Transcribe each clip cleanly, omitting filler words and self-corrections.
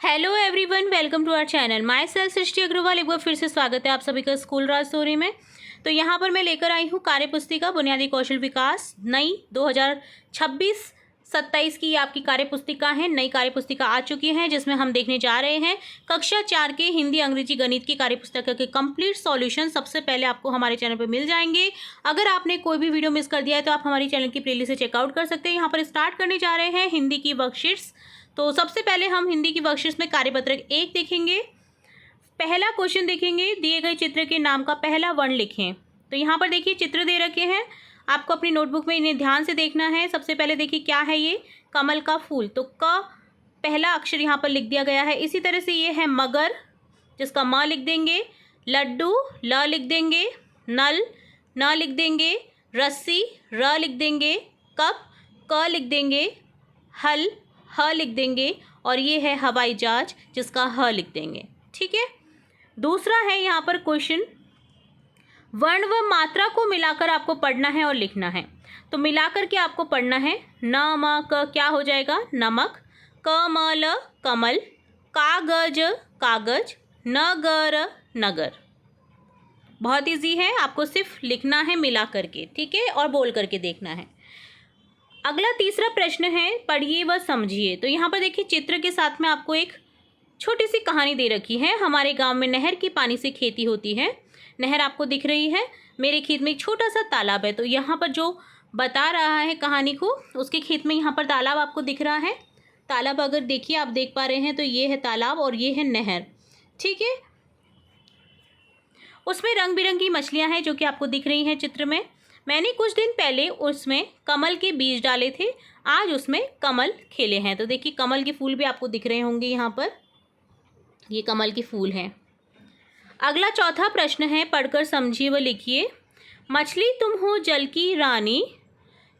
Hello everyone, welcome to our channel. Myself Srishti Agarwal. एक बार फिर से स्वागत है आप सभी का स्कूल राज स्टोरी में। तो यहाँ पर मैं लेकर आई हूँ कार्यपुस्तिका बुनियादी कौशल विकास नई 2026-27 की आपकी कार्यपुस्तिका है। नई कार्यपुस्तिका आ चुकी है जिसमें हम देखने जा रहे हैं कक्षा 4 के हिंदी अंग्रेजी गणित की कार्यपुस्तिका के कंप्लीट सॉल्यूशन सबसे पहले आपको हमारे चैनल पर मिल जाएंगे। अगर आपने कोई भी वीडियो मिस कर दिया है तो आप हमारी चैनल की प्लेलिस्ट से चेकआउट कर सकते हैं। यहाँ पर स्टार्ट करने जा रहे हैं हिंदी की वर्कशीट्स। तो सबसे पहले हम हिंदी की वर्कशीट्स में कार्यपत्रक 1 देखेंगे। पहला क्वेश्चन देखेंगे, दिए गए चित्र के नाम का पहला वर्ण लिखें। तो यहाँ पर देखिए चित्र दे रखे हैं, आपको अपनी नोटबुक में इन्हें ध्यान से देखना है। सबसे पहले देखिए क्या है, ये कमल का फूल, तो क पहला अक्षर यहाँ पर लिख दिया गया है। इसी तरह से ये है मगर, जिसका म लिख देंगे, लड्डू ल लिख देंगे, नल न लिख देंगे, रस्सी र लिख देंगे, कप क लिख देंगे, हल ह लिख देंगे, और ये है हवाई जहाज जिसका ह लिख देंगे। ठीक है। दूसरा है यहाँ पर क्वेश्चन, वर्ण व मात्रा को मिलाकर आपको पढ़ना है और लिखना है। तो मिलाकर के आपको पढ़ना है, न म क क्या हो जाएगा, नमक, क म ल कमल, कागज कागज, न गर नगर। बहुत इजी है, आपको सिर्फ लिखना है मिला करके, ठीक है, और बोल करके देखना है। अगला तीसरा प्रश्न है, पढ़िए व समझिए। तो यहाँ पर देखिए चित्र के साथ में आपको एक छोटी सी कहानी दे रखी है। हमारे गांव में नहर की पानी से खेती होती है। नहर आपको दिख रही है, मेरे खेत में एक छोटा सा तालाब है। तो यहाँ पर जो बता रहा है कहानी को, उसके खेत में यहाँ पर तालाब आपको दिख रहा है। तालाब अगर देखिए आप देख पा रहे हैं तो ये है तालाब और ये है नहर। ठीक है। उसमें रंग बिरंगी मछलियाँ हैं जो कि आपको दिख रही हैं चित्र में। मैंने कुछ दिन पहले उसमें कमल के बीज डाले थे, आज उसमें कमल खिले हैं। तो देखिए कमल के फूल भी आपको दिख रहे होंगे, यहाँ पर ये कमल के फूल हैं। अगला चौथा प्रश्न है, पढ़कर समझिए व लिखिए। मछली तुम हो जल की रानी,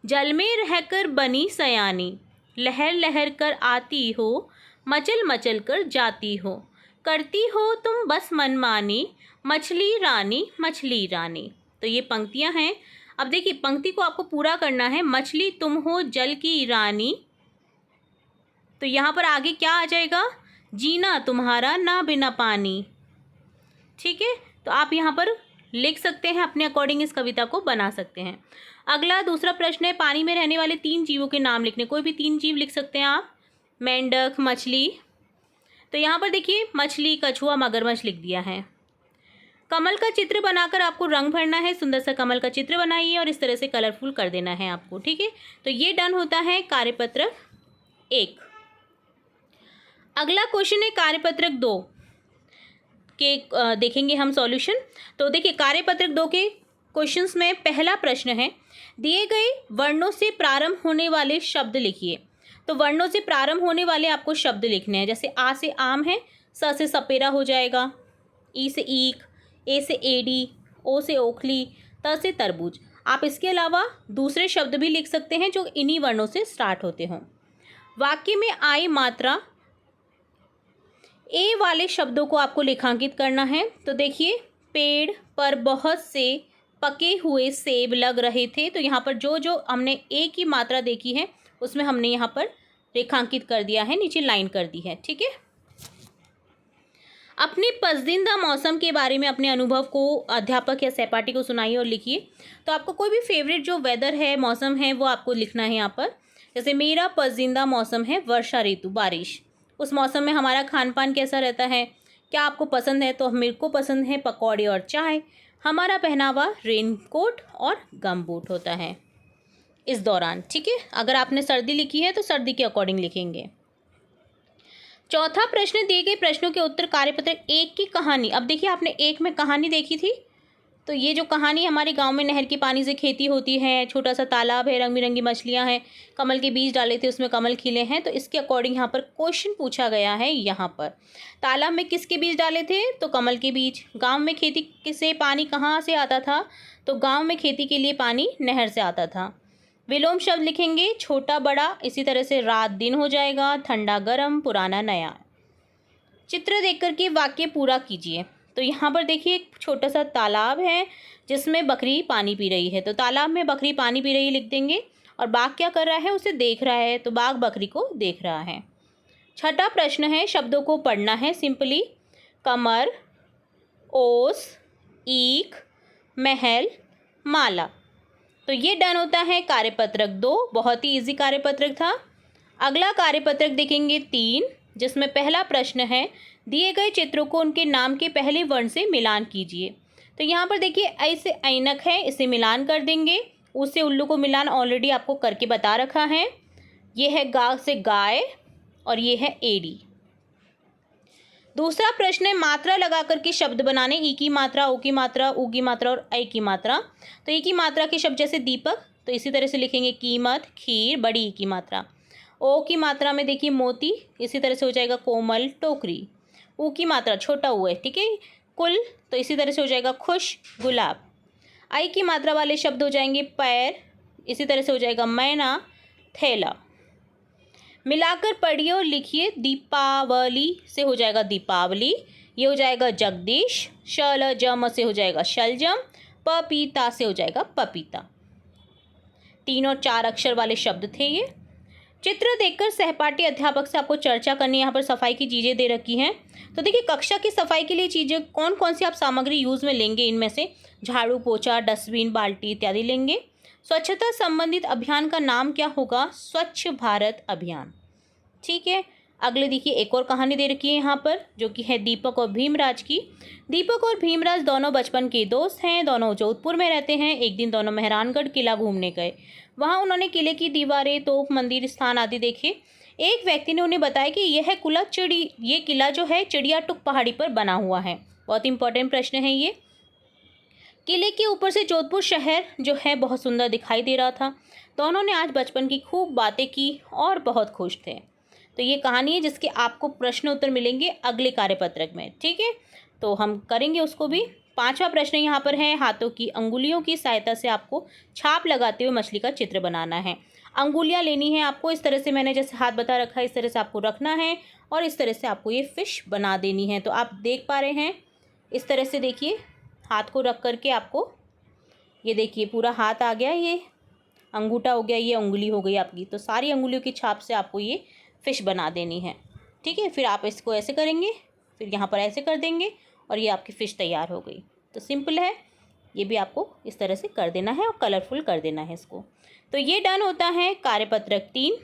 जल में रहकर बनी सयानी, लहर लहर कर आती हो, मचल मचल कर जाती हो, करती हो तुम बस मनमानी, मछली रानी मछली रानी। तो ये पंक्तियां हैं। अब देखिए पंक्ति को आपको पूरा करना है, मछली तुम हो जल की रानी। तो यहाँ पर आगे क्या आ जाएगा, जीना तुम्हारा ना बिना पानी। ठीक है। तो आप यहाँ पर लिख सकते हैं, अपने अकॉर्डिंग इस कविता को बना सकते हैं। अगला दूसरा प्रश्न है, पानी में रहने वाले 3 जीवों के नाम लिखने। कोई भी 3 जीव लिख सकते हैं आप, मेंढक, मछली। तो यहाँ पर देखिए मछली, कछुआ, मगरमच्छ लिख दिया है। कमल का चित्र बनाकर आपको रंग भरना है। सुंदर सा कमल का चित्र बनाइए और इस तरह से कलरफुल कर देना है आपको। ठीक है। तो ये डन होता है कार्यपत्रक 1। अगला क्वेश्चन है कार्यपत्रक 2 के देखेंगे हम सॉल्यूशन। तो देखिए कार्यपत्रक 2 के क्वेश्चंस में पहला प्रश्न है, दिए गए वर्णों से प्रारंभ होने वाले शब्द लिखिए। तो वर्णों से प्रारंभ होने वाले आपको शब्द लिखने हैं। जैसे आ से आम है, स से सपेरा हो जाएगा, ई से ईख, ए से एडी, ओ से ओखली, त से तरबूज। आप इसके अलावा दूसरे शब्द भी लिख सकते हैं जो इन्हीं वर्णों से स्टार्ट होते हों। वाक्य में आई मात्रा ए वाले शब्दों को आपको लेखांकित करना है। तो देखिए पेड़ पर बहुत से पके हुए सेब लग रहे थे। तो यहाँ पर जो जो हमने ए की मात्रा देखी है उसमें हमने यहाँ पर रेखांकित कर दिया है, नीचे लाइन कर दी है। ठीक है। अपने पसंदीदा मौसम के बारे में अपने अनुभव को अध्यापक या सहपाठी को सुनाइए और लिखिए। तो आपको कोई भी फेवरेट जो वेदर है, मौसम है, वो आपको लिखना है यहाँ पर। जैसे मेरा पसंदीदा मौसम है वर्षा ऋतु, बारिश। उस मौसम में हमारा खान पान कैसा रहता है, क्या आपको पसंद है? तो मेरे को पसंद है पकौड़े और चाय। हमारा पहनावा रेनकोट और गम बूट होता है इस दौरान। ठीक है। अगर आपने सर्दी लिखी है तो सर्दी के अकॉर्डिंग लिखेंगे। चौथा प्रश्न, दिए गए प्रश्नों के उत्तर कार्यपत्रक 1 की कहानी। अब देखिए आपने 1 में कहानी देखी थी, तो ये जो कहानी हमारे गांव में नहर के पानी से खेती होती है, छोटा सा तालाब है, रंग बिरंगी मछलियां हैं, कमल के बीज डाले थे उसमें कमल खिले हैं। तो इसके अकॉर्डिंग यहाँ पर क्वेश्चन पूछा गया है। यहाँ पर तालाब में किसके बीज डाले थे, तो कमल के बीज। गाँव में खेती से पानी कहाँ से आता था, तो गाँव में खेती के लिए पानी नहर से आता था। विलोम शब्द लिखेंगे, छोटा बड़ा, इसी तरह से रात दिन हो जाएगा, ठंडा गर्म, पुराना नया। चित्र देख करके वाक्य पूरा कीजिए। तो यहाँ पर देखिए एक छोटा सा तालाब है जिसमें बकरी पानी पी रही है। तो तालाब में बकरी पानी पी रही लिख देंगे, और बाघ क्या कर रहा है, उसे देख रहा है। तो बाघ बकरी को देख रहा है। छठा प्रश्न है, शब्दों को पढ़ना है सिंपली। कमर, ओस, ईख, महल, माला। तो ये डन होता है कार्यपत्रक 2। बहुत ही इजी कार्यपत्रक था। अगला कार्यपत्रक देखेंगे 3, जिसमें पहला प्रश्न है, दिए गए चित्रों को उनके नाम के पहले वर्ण से मिलान कीजिए। तो यहाँ पर देखिए ऐसे ऐनक है, इसे मिलान कर देंगे। उससे उल्लू को मिलान ऑलरेडी आपको करके बता रखा है। ये है गा से गाय और ये है एड़ी। दूसरा प्रश्न है, मात्रा लगा करके शब्द बनाने। ई की मात्रा, ओ की मात्रा, ऊ की मात्रा और ऐ की मात्रा। तो ई की मात्रा के शब्द जैसे दीपक, तो इसी तरह से लिखेंगे कीमत, खीर, बड़ी ई की मात्रा। ओ की मात्रा में देखिए मोती, इसी तरह से हो जाएगा कोमल, टोकरी। ऊ की मात्रा छोटा ऊ है, ठीक है, कुल, तो इसी तरह से हो जाएगा खुश, गुलाब। आई की मात्रा वाले शब्द हो जाएंगे पैर, इसी तरह से हो जाएगा मैना, थैला। मिलाकर पढ़िए और लिखिए। दीपावली से हो जाएगा दीपावली, ये हो जाएगा जगदीश। शलजम से हो जाएगा शलजम। पपीता से हो जाएगा पपीता। 3 और 4 अक्षर वाले शब्द थे ये। चित्र देखकर सहपाठी अध्यापक से आपको चर्चा करनी है। यहाँ पर सफाई की चीज़ें दे रखी हैं। तो देखिए कक्षा की सफाई के लिए चीज़ें कौन कौन सी आप सामग्री यूज़ में लेंगे, इनमें से झाड़ू, पोछा, डस्टबिन, बाल्टी इत्यादि लेंगे। स्वच्छता संबंधित अभियान का नाम क्या होगा? स्वच्छ भारत अभियान। ठीक है। अगले देखिए एक और कहानी दे रखी है यहाँ पर, जो कि है दीपक और भीमराज की। दीपक और भीमराज दोनों बचपन के दोस्त हैं। दोनों जोधपुर में रहते हैं। एक दिन दोनों मेहरानगढ़ किला घूमने गए। वहाँ उन्होंने किले की दीवारें, तोप, मंदिर स्थान आदि देखे। एक व्यक्ति ने उन्हें बताया कि ये किला जो है चिड़ियाटुक पहाड़ी पर बना हुआ है। बहुत इंपॉर्टेंट प्रश्न है ये। किले के ऊपर से जोधपुर शहर जो है बहुत सुंदर दिखाई दे रहा था। दोनों ने आज बचपन की खूब बातें की और बहुत खुश थे। तो ये कहानी है जिसके आपको प्रश्न उत्तर मिलेंगे अगले कार्यपत्रक में। ठीक है, तो हम करेंगे उसको भी। 5वां प्रश्न यहाँ पर है, हाथों की अंगुलियों की सहायता से आपको छाप लगाते हुए मछली का चित्र बनाना है। अंगुलियाँ लेनी है आपको, इस तरह से मैंने जैसे हाथ बता रखा है इस तरह से आपको रखना है और इस तरह से आपको ये फिश बना देनी है। तो आप देख पा रहे हैं, इस तरह से देखिए हाथ को रख करके आपको, ये देखिए पूरा हाथ आ गया, ये अंगूठा हो गया, ये उंगली हो गई आपकी। तो सारी अंगुलियों की छाप से आपको ये फ़िश बना देनी है। ठीक है, फिर आप इसको ऐसे करेंगे, फिर यहाँ पर ऐसे कर देंगे और ये आपकी फ़िश तैयार हो गई। तो सिंपल है, ये भी आपको इस तरह से कर देना है और कलरफुल कर देना है इसको। तो ये डन होता है कार्यपत्रक 3।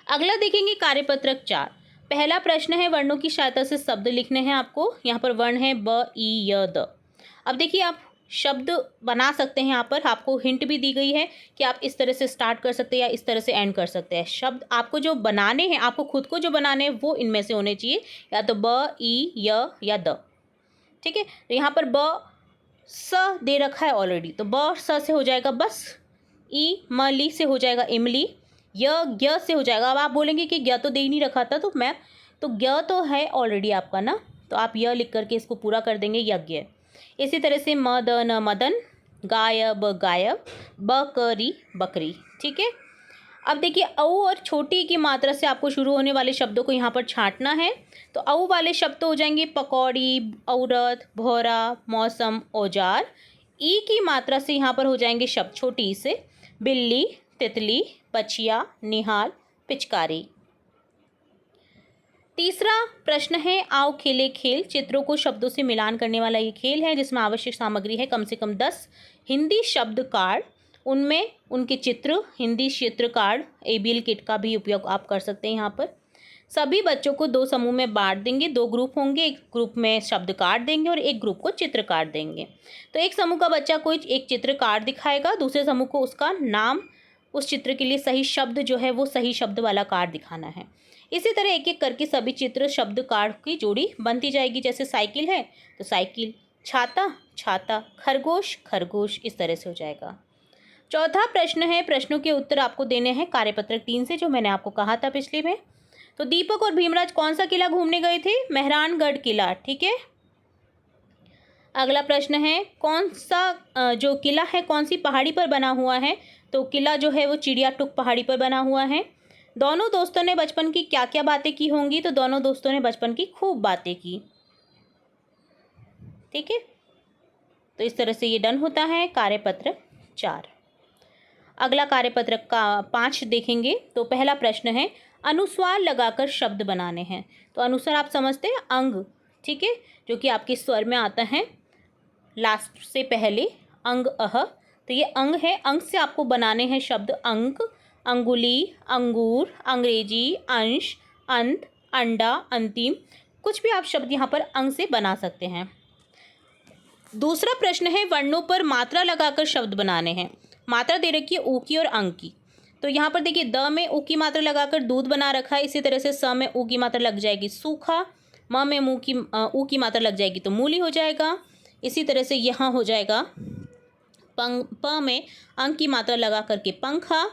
अगला देखेंगे कार्यपत्रक 4। पहला प्रश्न है, वर्णों की सहायता से शब्द लिखने हैं आपको। यहाँ पर वर्ण है ब, ई, य, द। अब देखिए आप शब्द बना सकते हैं। यहाँ पर आपको हिंट भी दी गई है कि आप इस तरह से स्टार्ट कर सकते हैं या इस तरह से एंड कर सकते हैं। शब्द आपको जो बनाने हैं, आपको खुद को जो बनाने हैं वो इनमें से होने चाहिए, या तो ब, ई, य या द। ठीक है, तो यहाँ पर ब स दे रखा है ऑलरेडी, तो ब स से हो जाएगा बस। ई म ली से हो जाएगा इमली। य ज्ञ से हो जाएगा। अब आप बोलेंगे कि ज्ञ तो दे ही नहीं रखा था, तो मैम तो ज्ञ तो है ऑलरेडी आपका ना, तो आप य लिख करके इसको पूरा कर देंगे यज्ञ। इसी तरह से म द न मदन, गायब गायब, बकरी बकरी। ठीक है, अब देखिए औ और छोटी की मात्रा से आपको शुरू होने वाले शब्दों को यहाँ पर छांटना है। तो औ वाले शब्द तो हो जाएंगे पकौड़ी, औरत, भौरा, मौसम, औजार। ई की मात्रा से यहाँ पर हो जाएंगे शब्द छोटी से बिल्ली, तितली, पछिया, निहाल, पिचकारी। तीसरा प्रश्न है, आओ खेले खेल। चित्रों को शब्दों से मिलान करने वाला ये खेल है, जिसमें आवश्यक सामग्री है कम से कम 10 हिंदी शब्द कार्ड, उनमें उनके चित्र, हिंदी चित्र कार्ड। ABL किट का भी उपयोग आप कर सकते हैं। यहाँ पर सभी बच्चों को 2 समूह में बांट देंगे। 2 ग्रुप होंगे, एक ग्रुप में शब्द कार्ड देंगे और एक ग्रुप को चित्र कार्ड देंगे। तो एक समूह का बच्चा कोई एक चित्र कार्ड दिखाएगा, दूसरे समूह को उसका नाम, उस चित्र के लिए सही शब्द जो है वो सही शब्द वाला कार्ड दिखाना है। इसी तरह एक एक करके सभी चित्र शब्द कार्ड की जोड़ी बनती जाएगी। जैसे साइकिल है तो साइकिल, छाता छाता, खरगोश खरगोश, इस तरह से हो जाएगा। चौथा प्रश्न है, प्रश्नों के उत्तर आपको देने हैं कार्यपत्रक 3 से, जो मैंने आपको कहा था पिछले में। तो दीपक और भीमराज कौन सा किला घूमने गए थे? मेहरानगढ़ किला। ठीक है, अगला प्रश्न है, कौन सा जो किला है कौन सी पहाड़ी पर बना हुआ है? तो किला जो है वो चिड़ियाटुक पहाड़ी पर बना हुआ है। दोनों दोस्तों ने बचपन की क्या क्या बातें की होंगी? तो दोनों दोस्तों ने बचपन की खूब बातें की। ठीक है, तो इस तरह से ये डन होता है कार्यपत्रक 4। अगला कार्यपत्रक का 5 देखेंगे। तो पहला प्रश्न है, अनुस्वार लगाकर शब्द बनाने हैं। तो अनुस्वार आप समझते हैं अंग, ठीक है, जो कि आपके स्वर में आता है लास्ट से पहले, अंग अह। तो ये अंग है, अंग से आपको बनाने हैं शब्द अंक, अंगुली, अंगूर, अंग्रेजी, अंश, अंत, अंडा, अंतिम, कुछ भी आप शब्द यहाँ पर अंग से बना सकते हैं। दूसरा प्रश्न है वर्णों पर मात्रा लगाकर शब्द बनाने हैं। मात्रा दे रखी है ऊ की और अंग की। तो यहाँ पर देखिए द में ऊ की मात्रा लगाकर दूध बना रखा है, इसी तरह से स में ऊ की मात्रा लग जाएगी सूखा, म में ऊ की मात्रा लग जाएगी तो मूली हो जाएगा। इसी तरह से यहाँ हो जाएगा प में अंग की मात्रा लगा करके पंखा,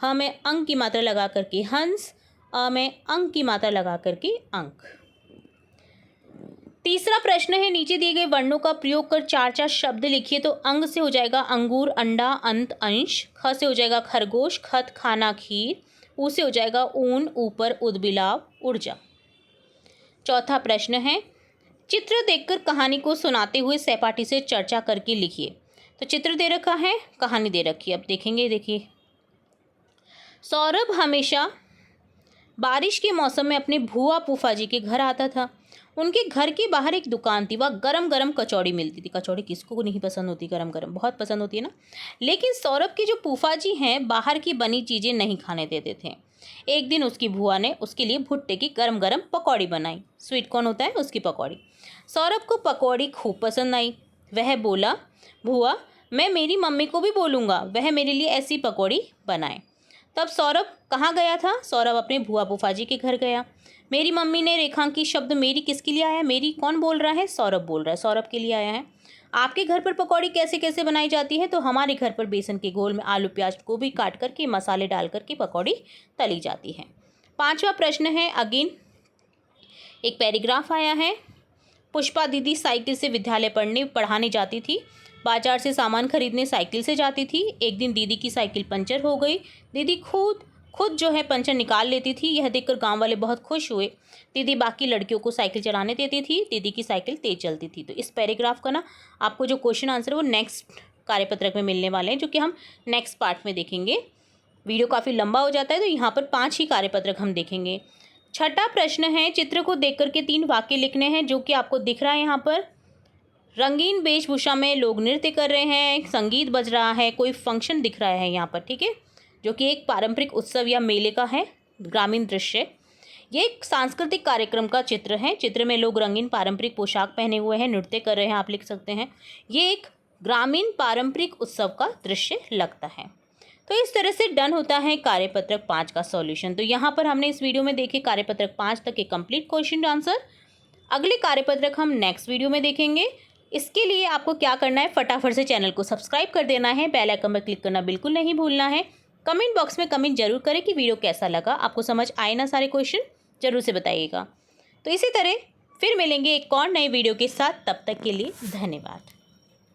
ह में अंग की मात्रा लगा करके हंस, अ में अंग की मात्रा लगा करके अंक। तीसरा प्रश्न है नीचे दिए गए वर्णों का प्रयोग कर 4-4 शब्द लिखिए। तो अंग से हो जाएगा अंगूर, अंडा, अंत, अंश। ख से हो जाएगा खरगोश, खत, खाना, खीर। ऊ से हो जाएगा ऊन, ऊपर, उदबिलाव, ऊर्जा। चौथा प्रश्न है चित्र देखकर कहानी को सुनाते हुए सहपाठी से चर्चा करके लिखिए। तो चित्र दे रखा है, कहानी दे रखी है। अब देखेंगे, देखिए सौरभ हमेशा बारिश के मौसम में अपने भूआ फूफा जी के घर आता था। उनके घर के बाहर एक दुकान थी, वह गरम गरम कचौड़ी मिलती थी। कचौड़ी किसको नहीं पसंद होती, गरम गरम बहुत पसंद होती है ना। लेकिन सौरभ के जो फूफा जी हैं बाहर की बनी चीज़ें नहीं खाने देते थे। एक दिन उसकी भूआ ने उसके लिए भुट्टे की गरम गरम पकौड़ी बनाई। स्वीट कॉर्न होता है उसकी पकौड़ी। सौरभ को पकौड़ी खूब पसंद आई। वह बोला, भूआ मैं मेरी मम्मी को भी बोलूँगा वह मेरे लिए ऐसी पकौड़ी बनाए। तब सौरभ कहाँ गया था? सौरभ अपने भूआ फूफा जी के घर गया। मेरी मम्मी ने रेखांकित शब्द मेरी किसके लिए आया है? मेरी कौन बोल रहा है? सौरभ बोल रहा है, सौरभ के लिए आया है। आपके घर पर पकौड़ी कैसे कैसे बनाई जाती है? तो हमारे घर पर बेसन के घोल में आलू प्याज को भी काट करके मसाले डाल करके पकौड़ी तली जाती है। 5वां प्रश्न है अगेन एक पैराग्राफ आया है। पुष्पा दीदी साइकिल से विद्यालय पढ़ाने जाती थी। बाजार से सामान खरीदने साइकिल से जाती थी। एक दिन दीदी की साइकिल पंचर हो गई। दीदी खुद जो है पंचर निकाल लेती थी। यह देखकर गांव वाले बहुत खुश हुए। दीदी बाकी लड़कियों को साइकिल चलाने देती थी। दीदी की साइकिल तेज चलती थी। तो इस पैराग्राफ का ना आपको जो क्वेश्चन आंसर है वो नेक्स्ट कार्यपत्रक में मिलने वाले हैं, जो कि हम नेक्स्ट पार्ट में देखेंगे। वीडियो काफ़ी लंबा हो जाता है तो यहाँ पर 5 ही कार्यपत्रक हम देखेंगे। 6ठा प्रश्न है चित्र को देख करके 3 वाक्य लिखने हैं, जो कि आपको दिख रहा है यहाँ पर। रंगीन वेशभूषा में लोग नृत्य कर रहे हैं, संगीत बज रहा है, कोई फंक्शन दिख रहा है यहाँ पर, ठीक है, जो कि एक पारंपरिक उत्सव या मेले का है ग्रामीण दृश्य। ये एक सांस्कृतिक कार्यक्रम का चित्र है। चित्र में लोग रंगीन पारंपरिक पोशाक पहने हुए हैं, नृत्य कर रहे हैं, आप लिख सकते हैं। ये एक ग्रामीण पारंपरिक उत्सव का दृश्य लगता है। तो इस तरह से डन होता है कार्यपत्रक 5 का सॉल्यूशन। तो यहाँ पर हमने इस वीडियो में देखे कार्यपत्रक 5 तक के कंप्लीट क्वेश्चन आंसर। अगले कार्यपत्रक हम नेक्स्ट वीडियो में देखेंगे। इसके लिए आपको क्या करना है, फटाफट से चैनल को सब्सक्राइब कर देना है, बेल आइकन पर क्लिक करना बिल्कुल नहीं भूलना है। कमेंट बॉक्स में कमेंट जरूर करें कि वीडियो कैसा लगा, आपको समझ आए ना सारे क्वेश्चन, जरूर से बताइएगा। तो इसी तरह फिर मिलेंगे एक और नए वीडियो के साथ, तब तक के लिए धन्यवाद।